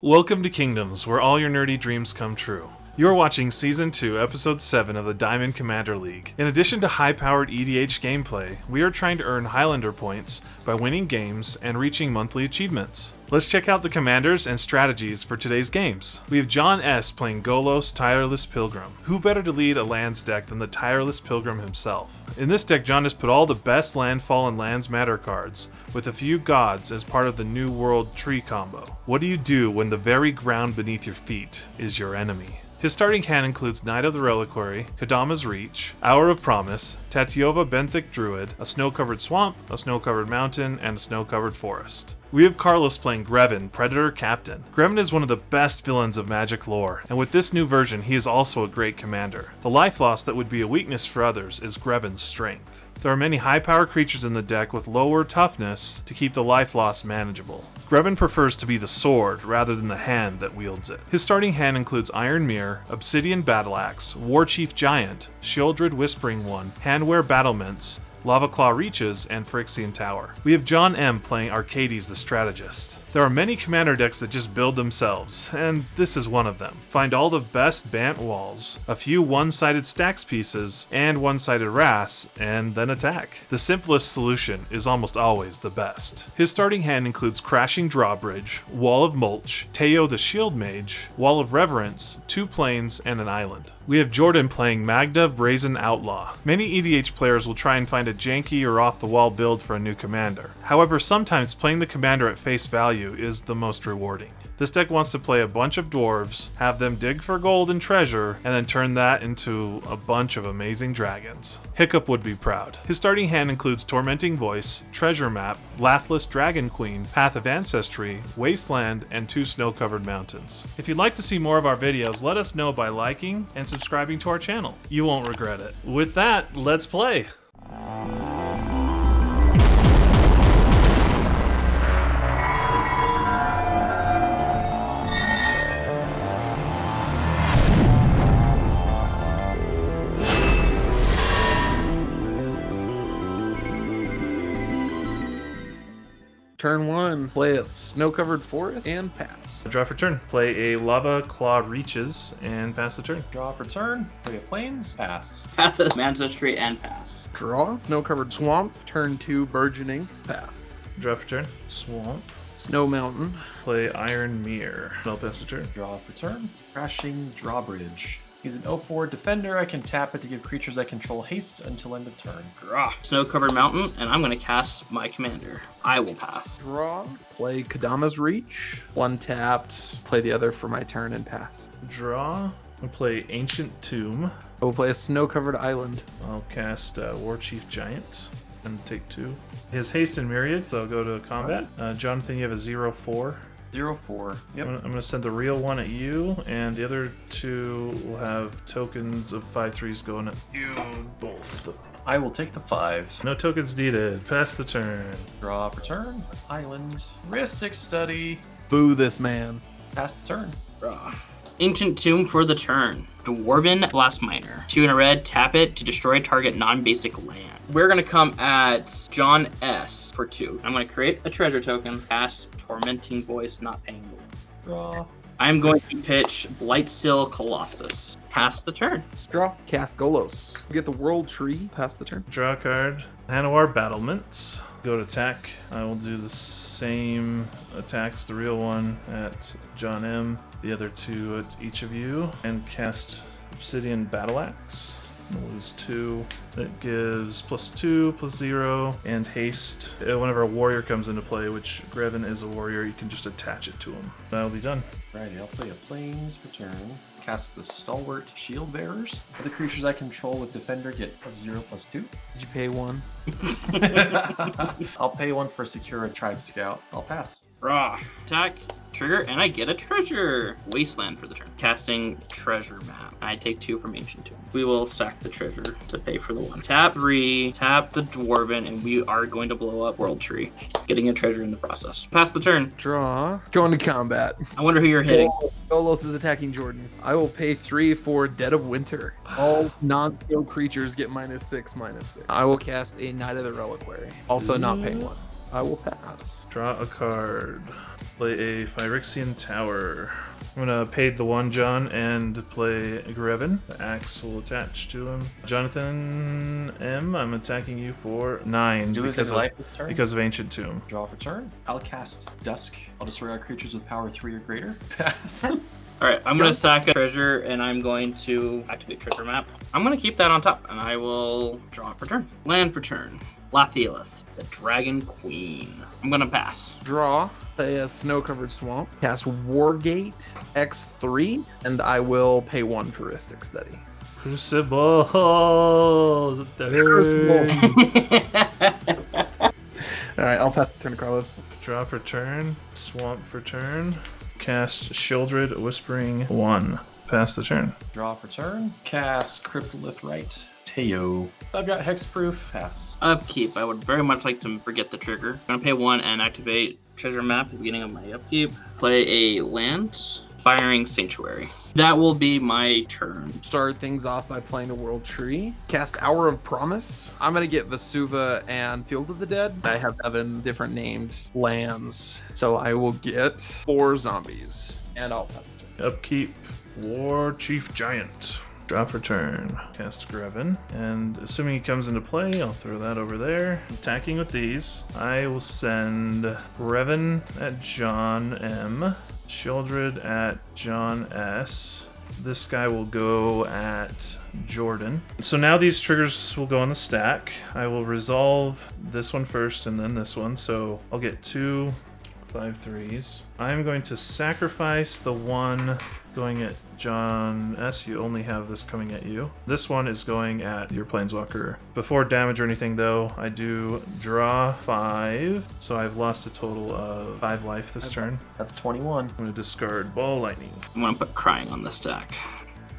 Welcome to Kingdoms, where all your nerdy dreams come true. You're watching Season 2, Episode 7 of the Diamond Commander League. In addition to high-powered EDH gameplay, we are trying to earn Highlander points by winning games and reaching monthly achievements. Let's check out the commanders and strategies for today's games. We have John S. playing Golos, Tireless Pilgrim. Who better to lead a lands deck than the Tireless Pilgrim himself? In this deck, John has put all the best landfall and lands matter cards, with a few gods as part of the New World tree combo. What do you do when the very ground beneath your feet is your enemy? His starting hand includes Knight of the Reliquary, Kadama's Reach, Hour of Promise, Tatyova Benthic Druid, a snow-covered swamp, a snow-covered mountain, and a snow-covered forest. We have Carlos playing Greven, Predator Captain. Greven is one of the best villains of Magic lore, and with this new version, he is also a great commander. The life loss that would be a weakness for others is Greven's strength. There are many high-power creatures in the deck with lower toughness to keep the life loss manageable. Greven prefers to be the sword rather than the hand that wields it. His starting hand includes Iron Mirror, Obsidian Battleaxe, Warchief Giant, Sheoldred Whispering One, Handwear Battlements, Lava Claw Reaches, and Phyrexian Tower. We have John M. playing Arcades the Strategist. There are many commander decks that just build themselves, and this is one of them. Find all the best Bant walls, a few one-sided stacks pieces, and one-sided Ras, and then attack. The simplest solution is almost always the best. His starting hand includes Crashing Drawbridge, Wall of Mulch, Teo the Shield Mage, Wall of Reverence, 2 plains, and an island. We have Jordan playing Magda Brazen Outlaw. Many EDH players will try and find a janky or off-the-wall build for a new commander. However, sometimes playing the commander at face value is the most rewarding. This deck wants to play a bunch of dwarves, have them dig for gold and treasure, and then turn that into a bunch of amazing dragons. Hiccup would be proud. His starting hand includes Tormenting Voice, Treasure Map, Lathless Dragon Queen, Path of Ancestry, Wasteland, and 2 snow-covered mountains. If you'd like to see more of our videos, let us know by liking and subscribing to our channel. You won't regret it. With that, let's play! Turn 1, play a snow-covered forest and pass. Draw for turn. Play a Lava Claw Reaches and pass the turn. Draw for turn, play a plains, pass. Path of Ancestry and pass. Draw, snow-covered swamp, turn 2, burgeoning, pass. Draw for turn. Swamp. Snow mountain. Play Iron Mirror. I'll pass the turn. Draw for turn, crashing drawbridge. He's an 0/4 defender. I can tap it to give creatures I control haste until end of turn. Draw. Snow-covered mountain, and I'm going to cast my commander. I will pass. Draw, play Kadama's Reach, 1 tapped, play the other for my turn and pass. Draw. I'll play Ancient Tomb. I will play a snow-covered island. I'll cast Warchief Giant and take 2. His haste and myriad, so I'll go to combat. Jonathan, you have a 0/4. 0/4. Yep. I'm gonna send the real one at you, and the other 2 will have tokens of 5/3s going at you both. I will take the 5. No tokens needed. Pass the turn. Draw for turn, island, Mystic Study, Boo this man. pass the turn. Draw. Ancient Tomb for the turn. Dwarven Blast Miner. 2 and a red, tap it to destroy target non-basic land. We're going to come at John S for 2. I'm going to create a treasure token, pass Tormenting Voice, not paying more. Draw. I'm going to pitch Blightsteel Colossus. Pass the turn. Draw, cast Golos. Get the world tree, pass the turn. Draw a card. Hanowar Battlements. Go to attack. I will do the same attacks, the real one at John M, the other 2 at each of you, and cast Obsidian Battleaxe. We'll lose 2. That gives +2, +0, and haste. Whenever a warrior comes into play, which Greven is a warrior, you can just attach it to him. That'll be done. Righty, I'll play a plains for turn. Cast the Stalwart Shield Bearers. The creatures I control with Defender get +0/+2. Did you pay 1? I'll pay 1 for Secure a Tribe Scout. I'll pass. Draw. Attack. Trigger, and I get a treasure. Wasteland for the turn. Casting Treasure Map. I take 2 from Ancient Tomb. We will sack the treasure to pay for the 1. Tap 3, tap the Dwarven, and we are going to blow up World Tree, getting a treasure in the process. Pass the turn. Draw, go into combat. I wonder who you're hitting. Golos is attacking Jordan. I will pay 3 for Dead of Winter. All non-skill creatures get -6/6. I will cast a Knight of the Reliquary. Also not paying 1. I will pass. Draw a card. Play a Phyrexian Tower. I'm gonna pay the 1 John and play Greven. The axe will attach to him. Jonathan M, I'm attacking you for 9 Do it because life this turn. of Ancient Tomb. Draw for turn. I'll cast Dusk. I'll destroy all creatures with power 3 or greater. Pass. Alright, I'm going to sack a treasure, and I'm going to activate treasure map. I'm going to keep that on top, and I will draw it for turn. Land for turn. Lathielis, the Dragon Queen. I'm going to pass. Draw. Play a snow-covered swamp. Cast Wargate X3, and I will pay 1 for Rhystic Study. Crucible. Alright, I'll pass the turn to Carlos. Draw for turn. Swamp for turn. Cast Shieldred Whispering 1. Pass the turn. Draw for turn. Cast Cryptolith Rite. Teo. I've got Hexproof. Pass. Upkeep. I would very much like to forget the trigger. I'm going to pay 1 and activate treasure map at the beginning of my upkeep. Play a land. Firing Sanctuary. That will be my turn. Start things off by playing the World Tree. Cast Hour of Promise. I'm going to get Vesuva and Field of the Dead. I have 7 different named lands, so I will get 4 zombies, and I'll pass the turn. Upkeep. War Chief Giant. Draw for turn. Cast Greven. And assuming he comes into play, I'll throw that over there. Attacking with these, I will send Greven at John M. Shieldred at John S. This guy will go at Jordan. So now these triggers will go on the stack. I will resolve this one first and then this one. So I'll get 2 5/3s. I'm going to sacrifice the one going at John S. You only have this coming at you. This one is going at your planeswalker. Before damage or anything though, I do draw 5. So I've lost a total of 5 life this turn. That's 21. I'm going to discard Ball Lightning. I'm going to put Crying on the stack.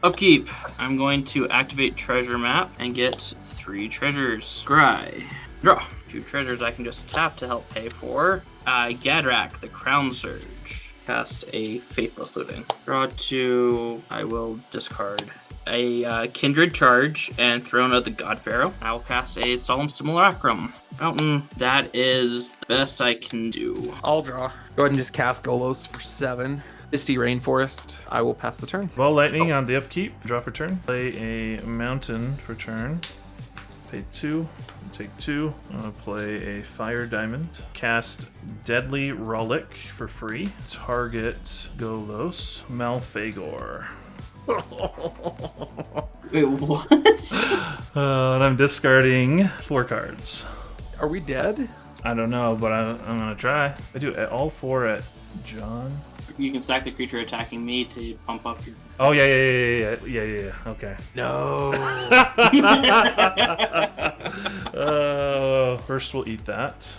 Upkeep. I'm going to activate treasure map and get 3 treasures. Scry. Draw. 2 treasures I can just tap to help pay for. Gadrak, the Crown Surge. Cast a Faithless Looting. Draw 2. I will discard a Kindred Charge and Throne of the God Pharaoh. I will cast a Solemn Simulacrum. Fountain. That is the best I can do. I'll draw. Go ahead and just cast Golos for 7. Misty Rainforest. I will pass the turn. Ball Lightning on the upkeep. Draw for turn. Play a Mountain for turn. Pay 2. Take 2. I'm going to play a Fire Diamond. Cast Deadly Rollick for free. Target Golos. Malfagor. Wait, what? And I'm discarding 4 cards. Are we dead? I don't know, but I'm going to try. I do all 4 at John. You can stack the creature attacking me to pump up your... Oh, yeah. Okay. No. First we'll eat that.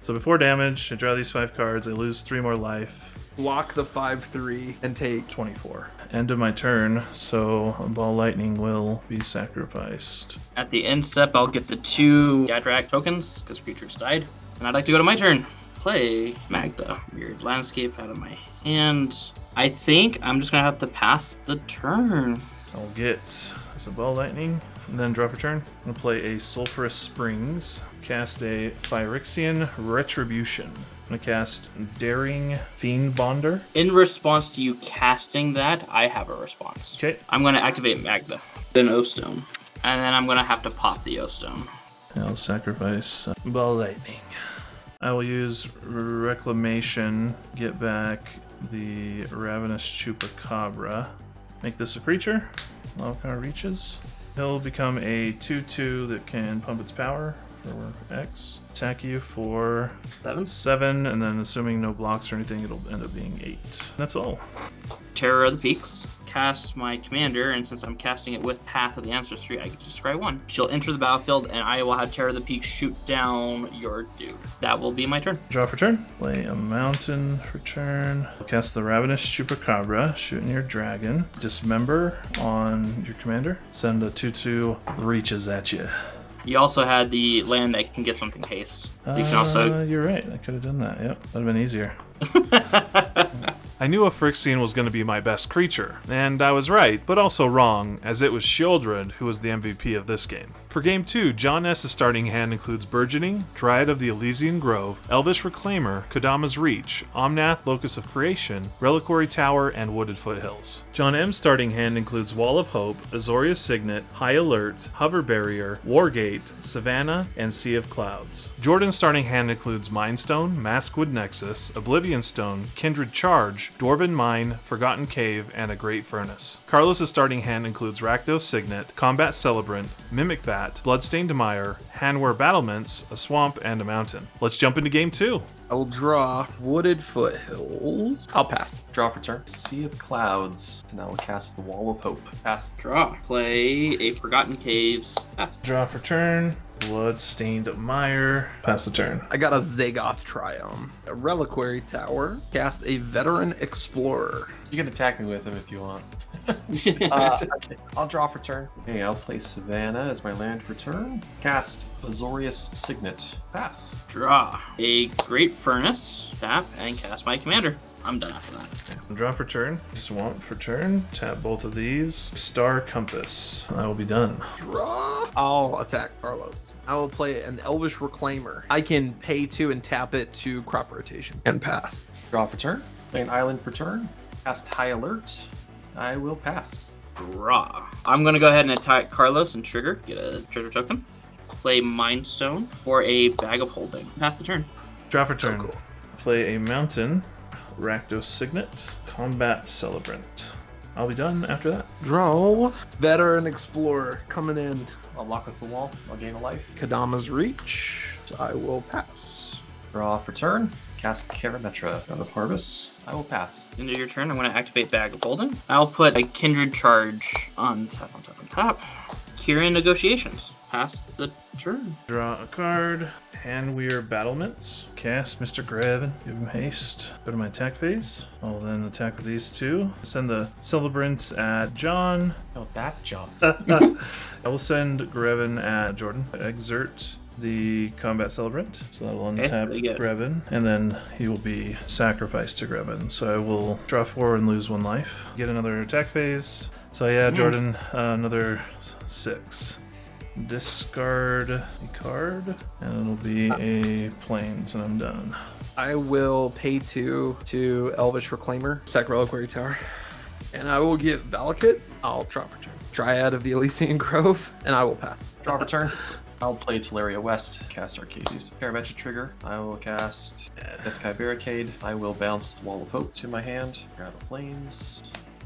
So before damage, I draw these 5 cards. I lose 3 more life. Block the 5/3 and take 24. End of my turn, so Ball Lightning will be sacrificed. At the end step, I'll get the 2 Gadrak tokens, because creatures died. And I'd like to go to my turn. Play Magda. Weird Landscape out of my hand. I think I'm just going to have to pass the turn. I'll get some Ball Lightning, and then draw for turn. I'm going to play a Sulphurous Springs. Cast a Phyrexian Retribution. I'm going to cast Daring Fiend Bonder. In response to you casting that, I have a response. Okay. I'm going to activate Magda. Then O-Stone. And then I'm going to have to pop the O-Stone. I'll sacrifice Ball Lightning. I will use Reclamation, get back the Ravenous Chupacabra. Make this a creature. Wildcard reaches. He'll become a 2/2 that can pump its power for X. Attack you for 7, and then assuming no blocks or anything, it'll end up being 8. That's all. Terror of the Peaks. Cast my commander, and since I'm casting it with Path of the Ancestry, I get to scry 1. She'll enter the battlefield, and I will have Terror of the Peaks shoot down your dude. That will be my turn. Draw for turn. Play a Mountain for turn. Cast the Ravenous Chupacabra, shooting your dragon. Dismember on your commander. Send a 2/2 reaches at you. You also had the land that can get something haste. You can also... You're right. I could have done that. Yep. That would have been easier. I knew a Phyrexian was going to be my best creature, and I was right, but also wrong, as it was Shieldred who was the MVP of this game. For Game 2, John S.'s starting hand includes Burgeoning, Dryad of the Elysian Grove, Elvish Reclaimer, Kodama's Reach, Omnath, Locus of Creation, Reliquary Tower, and Wooded Foothills. John M.'s starting hand includes Wall of Hope, Azoria's Signet, High Alert, Hover Barrier, Wargate, Savannah, and Sea of Clouds. Jordan's starting hand includes Mindstone, Maskwood Nexus, Oblivion Stone, Kindred Charge, Dwarven Mine, Forgotten Cave, and a Great Furnace. Carlos's starting hand includes Rakdos Signet, Combat Celebrant, Mimic Vat, Bloodstained Mire, Hanweir Battlements, a Swamp, and a Mountain. Let's jump into Game 2. I will draw Wooded Foothills. I'll pass. Draw for turn. Sea of Clouds. And I will cast the Wall of Hope. Pass. Draw. Play a Forgotten Caves. Pass. Draw for turn. Bloodstained Mire. Pass the turn. I got a Zagoth Triome, a Reliquary Tower, cast a Veteran Explorer. You can attack me with him if you want. Okay, I'll draw for turn. Okay, I'll play Savannah as my land for turn. Cast Azoria's Signet. Pass. Draw. A Great Furnace. Tap and cast my commander. I'm done after that. Draw for turn. Swamp for turn. Tap both of these. Star Compass. I will be done. Draw. I'll attack Carlos. I will play an Elvish Reclaimer. I can pay 2 and tap it to crop rotation and pass. Draw for turn. Play an island for turn. Cast High Alert. I will pass. Draw. I'm going to go ahead and attack Carlos and trigger. Get a treasure token. Play Mindstone for a Bag of Holding. Pass the turn. Draw for turn. Oh, cool. Play a Mountain. Rakdos Signet. Combat Celebrant. I'll be done after that. Draw. Veteran Explorer coming in. I'll lock with the wall. I'll gain a life. Kodama's Reach. I will pass. Draw for turn. Cast Karametra out of Harvest. I will pass. Into your turn, I'm going to activate Bag of Holding. I'll put a Kindred Charge on top, on top, on top. Kirin Negotiations. Pass the turn. Draw a card. Hanweir Battlements. Cast Mr. Greven. Give him haste. Go to my attack phase. I'll then attack with these two. Send the Celebrant at John. Oh, that jump. I will send Greven at Jordan. Exert the Combat Celebrant. So that will untap Greven. And then he will be sacrificed to Greven. So I will draw 4 and lose 1 life. Get another attack phase. So yeah, Jordan, another 6. Discard a card, and it'll be a Plains, and I'm done. I will pay 2 to Elvish Reclaimer, sack Reliquary Tower, and I will get Valakut. I'll draw for turn. Dryad of the Elysian Grove, and I will pass. Draw for turn. I'll play Teleria West, cast Arcades. Parametric trigger. I will cast Eskai Barricade. I will bounce Wall of Hope to my hand. Grab a Plains.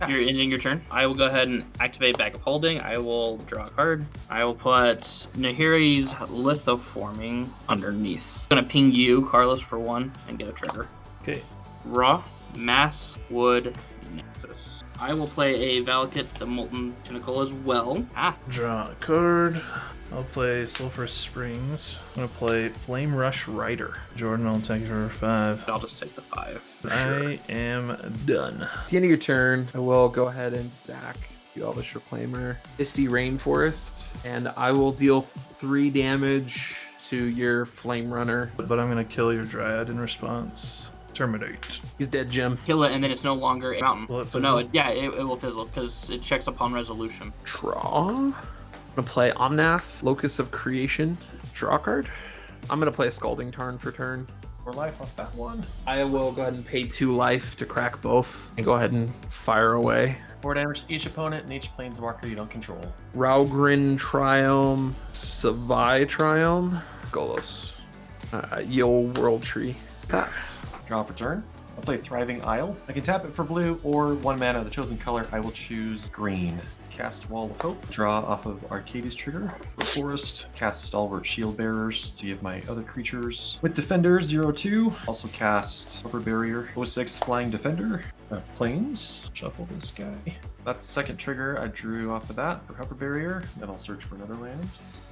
You're ending your turn. I will go ahead and activate Bag of Holding. I will draw a card. I will put Nahiri's Lithoforming underneath. I'm going to ping you, Carlos, for 1 and get a trigger. Okay. Raw, Masswood Nexus. I will play a Valakut, the Molten Tentacle as well. Draw a card. I'll play Sulphurous Springs. I'm going to play Flame Rush Rider. Jordan, I'll take you for 5. I'll just take the 5. I am done. At the end of your turn, I will go ahead and sack the Elvish Reclaimer, Misty Rainforest, and I will deal 3 damage to your Flame Runner. But I'm going to kill your Dryad in response. Terminate. He's dead, Jim. Kill it, and then it's no longer a mountain. Will it So no, it will fizzle because it checks upon resolution. Draw. I'm gonna play Omnath, Locus of Creation, draw card. I'm gonna play a Scalding Tarn for turn. 4 life off that one. I will go ahead and pay 2 life to crack both and go ahead and fire away. 4 damage to each opponent and each planeswalker you don't control. Raugrin Triome, Savai Triome, Golos, Yule World Tree. Pass. Draw for turn. I'll play Thriving Isle. I can tap it for blue or 1 mana of the chosen color. I will choose green. Cast Wall of Hope. Draw off of Arcades trigger. Forest. Cast Stalwart Shield Bearers to give my other creatures. With Defender 0/2. Also cast Hover Barrier. 06 Flying Defender. Plains. Shuffle this guy. That's the second trigger I drew off of that for Hover Barrier. Then I'll search for another land.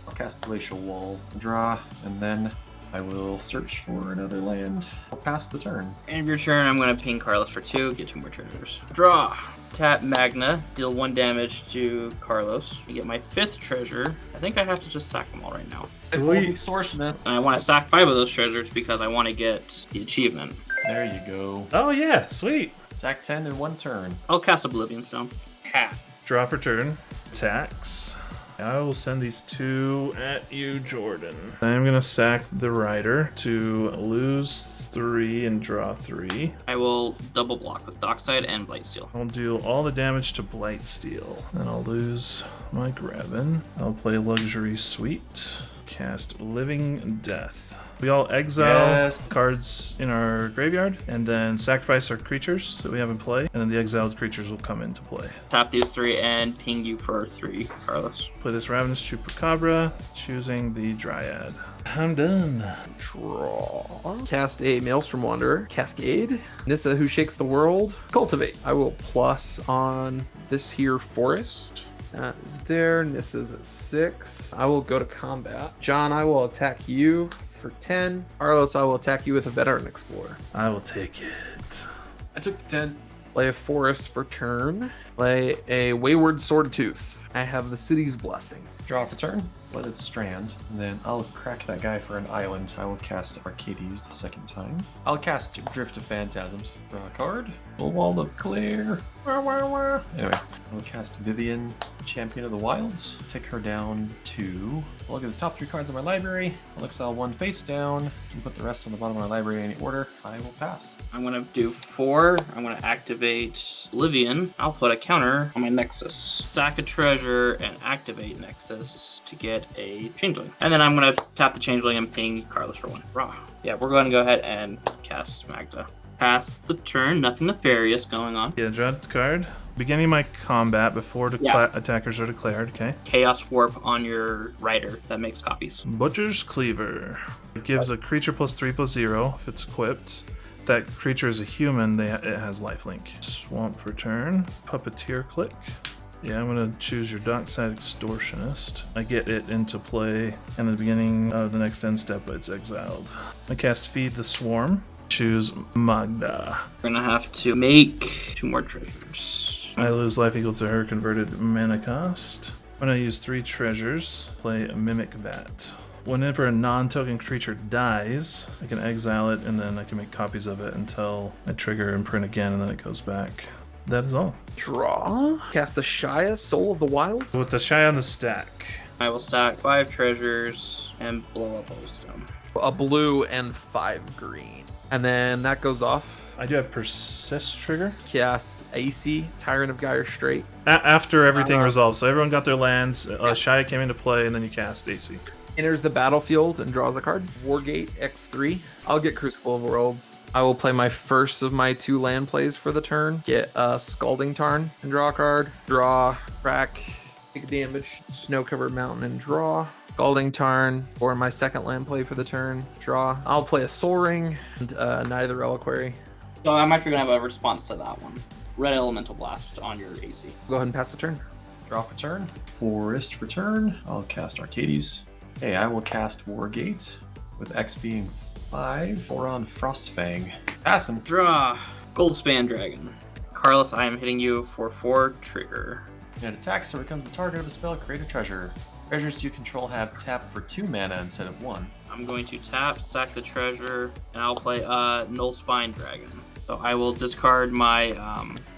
I'll cast Glacial Wall. Draw, and then I will search for another land. I'll pass the turn. End of your turn, I'm going to ping Carlos for 2, get 2 more treasures. Draw. Tap Magna, deal 1 damage to Carlos. You get my 5th treasure. I think I have to just sack them all right now. Extortionate. And I want to sack 5 of those treasures because I want to get the achievement. There you go. Oh yeah, sweet. Sack 10 in 1 turn. I'll cast Oblivion Stone. Ha. Draw for turn. Attacks. I will send these 2 at you, Jordan. I'm gonna sack the rider to lose 3 and draw 3. I will double block with Dockside and Blightsteel. I'll do all the damage to Blightsteel. Then I'll lose my Greven. I'll play Luxury Suite. Cast Living Death. We all exile cards in our graveyard and then sacrifice our creatures that we have in play, and then the exiled creatures will come into play. Tap these 3 and ping you for 3, Carlos. Play this Ravenous Chupacabra, choosing the Dryad. I'm done. Draw. Cast a Maelstrom Wanderer. Cascade. Nissa, who shakes the world. Cultivate. I will plus on this here forest. That is there. Nissa's at 6. I will go to combat. John, I will attack you for 10. Carlos, I will attack you with a Veteran Explorer. I will take it. I took the 10. Play a forest for turn. Play a Wayward Swordtooth. I have the City's Blessing. Draw for turn. Let it strand. And then I'll crack that guy for an island. I will cast Arcades the second time. I'll cast Drift of Phantasms. Draw a card. Full Wall of Clear. Anyway, I'll cast Vivian, Champion of the Wilds. Take her down to... I'll look at the top 3 cards of my library. I'll exile 1 face down and put the rest on the bottom of my library in any order. I will pass. I'm going to do 4. I'm going to activate Livian. I'll put a counter on my Nexus. Sack a treasure and activate Nexus to get a Changeling. And then I'm going to tap the Changeling and ping Carlos for 1. Raw. Yeah, we're going to go ahead and cast Magda. Pass the turn, nothing nefarious going on. Yeah, draw the card. Beginning my combat before attackers are declared, okay? Chaos Warp on your rider that makes copies. Butcher's Cleaver. It gives a creature +3/+0 if it's equipped. If that creature is a human, it has lifelink. Swamp for turn. Puppeteer click. Yeah, I'm gonna choose your Dockside Extortionist. I get it into play, and at the beginning of the next end step, it's exiled. I cast Feed the Swarm. Choose Magda. We're gonna have to make 2 more treasures. I lose life equal to her converted mana cost. I'm gonna use 3 treasures. Play Mimic Vat. Whenever a non-token creature dies, I can exile it, and then I can make copies of it until I trigger and print again, and then it goes back. That is all. Draw. Cast the Shia, Soul of the Wild. With the Shy on the stack. I will sack 5 treasures and blow up Wisdom. A blue and 5 green. And then that goes off. I do have Persist trigger. Cast AC, Tyrant of Gyre Strait. After everything resolves. So everyone got their lands, Shia came into play, and then you cast AC. Enters the battlefield and draws a card. Wargate X3. I'll get Crucible of Worlds. I will play my first of my 2 land plays for the turn. Get a Scalding Tarn and draw a card. Draw, crack, take damage. Snow-covered mountain and draw. Scalding Tarn for my second land play for the turn. Draw. I'll play a Soul Ring and Knight of the Reliquary. So I'm actually gonna have a response to that one. Red Elemental Blast on your AC. Go ahead and pass the turn. Draw for turn. Forest for turn. I'll cast Arcades. Okay, I will cast Wargate with X being 5 or on Frostfang. Pass him. Draw. Goldspan Dragon. Carlos, I am hitting you for 4 trigger. When it attacks or becomes the target of a spell, create a treasure. Treasures you control have tap for 2 mana instead of 1. I'm going to tap, sack the treasure, and I'll play Null Spine Dragon. So I will discard my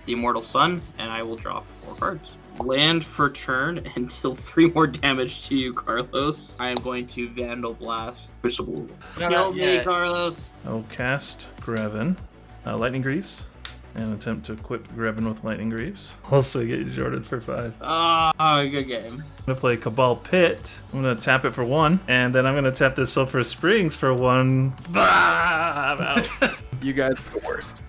the Immortal Sun, and I will draw 4 cards. Land for turn and deal 3 more damage to you, Carlos. I am going to Vandal Blast Crucible. Kill me, Carlos. I'll cast Greven. Lightning Greaves. And attempt to equip Greven with Lightning Greaves. Also get you Jordan for 5. Oh, good game. I'm gonna play Cabal Pit. I'm gonna tap it for 1, and then I'm gonna tap this Sulphur Springs for 1. I'm out. You guys are the worst.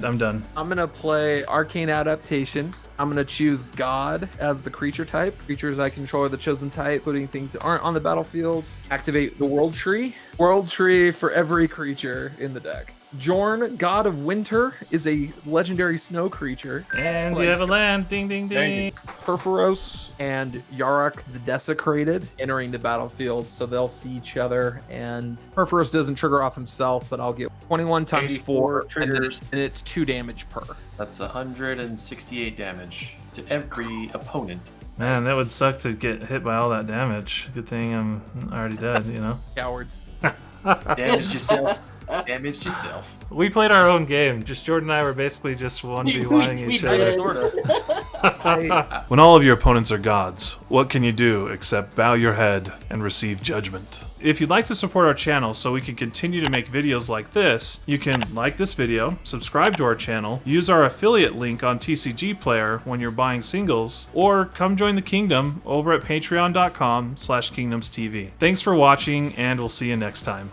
I'm done. I'm gonna play Arcane Adaptation. I'm gonna choose God as the creature type. Creatures I control are the chosen type, including things that aren't on the battlefield. Activate the World Tree. World Tree for every creature in the deck. Jorn, God of Winter, is a legendary snow creature. And you have a land. Ding, ding, ding. Perforos and Yarok the Desecrated entering the battlefield, so they'll see each other. And Perforos doesn't trigger off himself, but I'll get 21 times 4 triggers, and it's 2 damage per. That's 168 damage to every opponent. Man, that would suck to get hit by all that damage. Good thing I'm already dead, you know? Cowards. Damaged yourself. Damaged yourself. We played our own game. Just Jordan and I were basically just 1v1ing each other. Did. When all of your opponents are gods, what can you do except bow your head and receive judgment? If you'd like to support our channel so we can continue to make videos like this, you can like this video, subscribe to our channel, use our affiliate link on TCG Player when you're buying singles, or come join the kingdom over at patreon.com/KingdomsTV. Thanks for watching, and we'll see you next time.